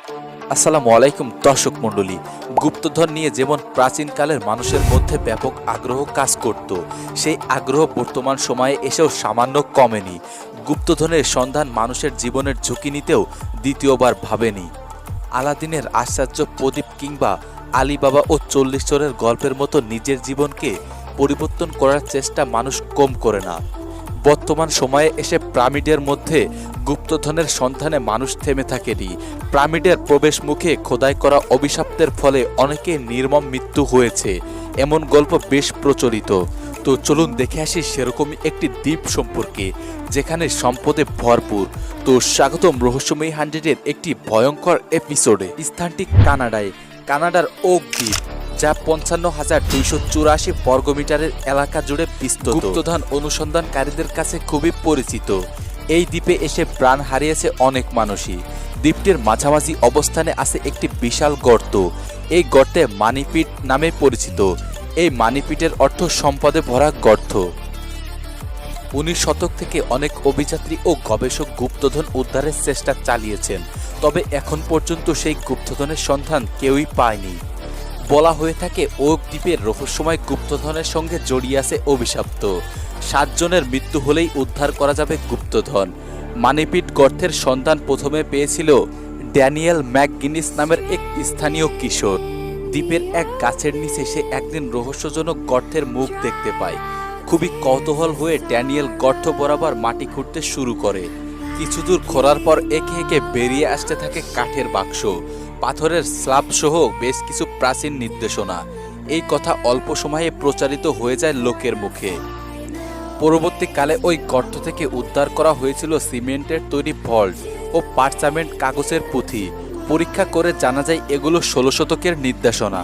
আসসালামু আলাইকুম দর্শক মণ্ডলী। গুপ্তধন নিয়ে যেমন প্রাচীনকালের মানুষের মধ্যে ব্যাপক আগ্রহ কাজ করত, সেই আগ্রহ বর্তমান সময়ে এসেও সামান্য কমেনি। গুপ্তধনের সন্ধান মানুষের জীবনের ঝুঁকি নিতেও দ্বিতীয়বার ভাবেনি। আলাদিনের আশ্চর্য প্রদীপ কিংবা আলীবাবা ও ৪০ চোরের গল্পের মতো নিজের জীবনকে পরিবর্তন করার চেষ্টা মানুষ কম করে না। বর্তমান সময়ে এসে পিরামিডের মধ্যে গুপ্তধনের সন্ধানে মানুষ থেমে থাকেনি। পিরামিডের প্রবেশ মুখে খোদাই করা অভিশাপ্তের ফলে অনেকের নির্মম মৃত্যু হয়েছে, এমন গল্প বেশ প্রচলিত। তো চলুন দেখে আসি সেরকমই একটি দ্বীপ সম্পর্কে, যেখানে সম্পদে ভরপুর। তো স্বাগতম রহস্যময়ী 100-এর একটি ভয়ঙ্কর এপিসোডে। স্থানটি কানাডার ওক দ্বীপ, যা ৫৫,২৮৪ বর্গমিটারের এলাকা জুড়ে বিস্তৃত। গুপ্তধন অনুসন্ধানকারীদের কাছে খুবই পরিচিত। এই দ্বীপে এসে প্রাণ হারিয়েছে অনেক মানুষই। দ্বীপটির মাঝামাঝি অবস্থানে আছে একটি বিশাল গর্ত। এই গর্তে মানিপিট নামে পরিচিত। এই মানিপিটের অর্থ সম্পদে ভরা গর্ত। ১৯ শতক থেকে অনেক অভিযাত্রী ও গবেষক গুপ্তধন উদ্ধারের চেষ্টা চালিয়েছেন, তবে এখন পর্যন্ত সেই গুপ্তধনের সন্ধান কেউই পায়নি। বলা হয়ে থাকে ওক দ্বীপের রহস্যময় গুপ্তধনের সঙ্গে জড়িয়ে আছে অভিশপ্ত। ৭ জনের মৃত্যু হলেই উদ্ধার করা যাবে গুপ্তধন। মানিপিট গর্তের সন্ধান প্রথমে পেয়েছিল ড্যানিয়েল ম্যাকগিনিস নামের এক স্থানীয় কিশোর। দ্বীপের এক গাছের নিচে সে একদিন রহস্যজনক গর্তের মুখ দেখতে পায়। খুবই কৌতূহল হয়ে ড্যানিয়েল গর্ত বরাবর মাটি খুঁড়তে শুরু করে। কিছু দূর খোঁড়ার পর একে একে বেরিয়ে আসতে থাকে কাঠের বাক্স, পাথরের স্ল্যাব সহ বেশ কিছু প্রাচীন নির্দেশনা। এই কথা অল্প সময়ে প্রচারিত হয়ে যায় লোকের মুখে। পরবর্তীকালে ওই গর্ত থেকে উদ্ধার করা হয়েছিল সিমেন্টের তৈরি ভল্ট ও পার্চামেন্ট কাগজের পুঁথি। পরীক্ষা করে জানা যায় এগুলো ১৬ শতকের নির্দেশনা।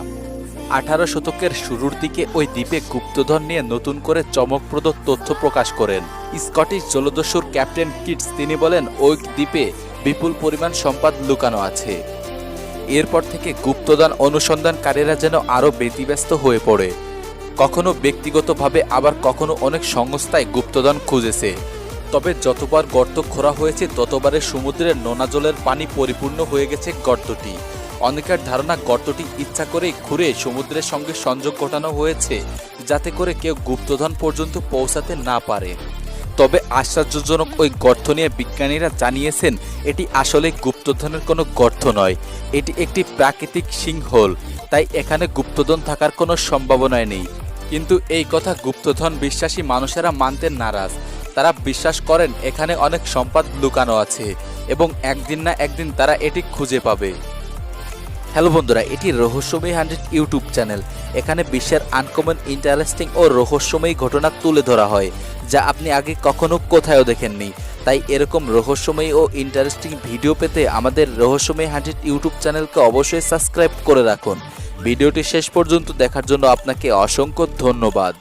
১৮ শতকের শুরুর দিকে ওই দ্বীপে গুপ্তধন নিয়ে নতুন করে চমকপ্রদ তথ্য প্রকাশ করেন স্কটিশ জলদস্যুর ক্যাপ্টেন কিটস। তিনি বলেন ওই দ্বীপে বিপুল পরিমাণ সম্পদ লুকানো আছে। এরপর থেকে গুপ্তধন অনুসন্ধানকারীরা যেন আরও ব্যতিব্যস্ত হয়ে পড়ে। কখনো ব্যক্তিগতভাবে, আবার কখনো অনেক সংস্থায় গুপ্তধন খুঁজেছে। তবে যতবার গর্ত খোঁড়া হয়েছে ততবারে সমুদ্রের নোনা জলের পানি পরিপূর্ণ হয়ে গেছে গর্তটি। অনেকের ধারণা গর্তটি ইচ্ছা করেই খুঁড়ে সমুদ্রের সঙ্গে সংযোগ ঘটানো হয়েছে, যাতে করে কেউ গুপ্তধন পর্যন্ত পৌঁছাতে না পারে। তবে আশ্চর্যজনক ওই গর্ত নিয়ে বিজ্ঞানীরা জানিয়েছেন এটি আসলে গুপ্তধনের কোনো গর্ত নয়, এটি একটি প্রাকৃতিক সিঙ্কহোল। তাই এখানে গুপ্তধন থাকার কোনো সম্ভাবনাই নেই। কিন্তু এই কথা গুপ্তধন বিশ্বাসী মানুষেরা মানতে নারাজ। তারা বিশ্বাস করেন এখানে অনেক সম্পদ লুকানো আছে এবং একদিন না একদিন তারা এটি খুঁজে পাবে। হ্যালো বন্ধুরা, এটি রহস্যময়ী 100 ইউটিউব চ্যানেল। এখানে বিশ্বের আনকমন, ইন্টারেস্টিং ও রহস্যময়ী ঘটনা তুলে ধরা হয়, যা আপনি আগে কখনো কোথাও দেখেননি। তাই এরকম রহস্যময়ী ও ইন্টারেস্টিং ভিডিও পেতে আমাদের রহস্যময়ী 100 ইউটিউব চ্যানেলকে অবশ্যই সাবস্ক্রাইব করে রাখুন। ভিডিওটি শেষ পর্যন্ত দেখার জন্য আপনাকে অসংখ্য ধন্যবাদ।